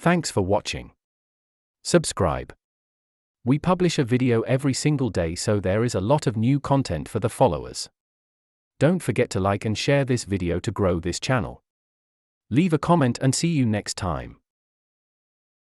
Thanks for watching. Subscribe. We publish a video every single day, so there is a lot of new content for the followers. Don't forget to like and share this video to grow this channel. Leave a comment and see you next time.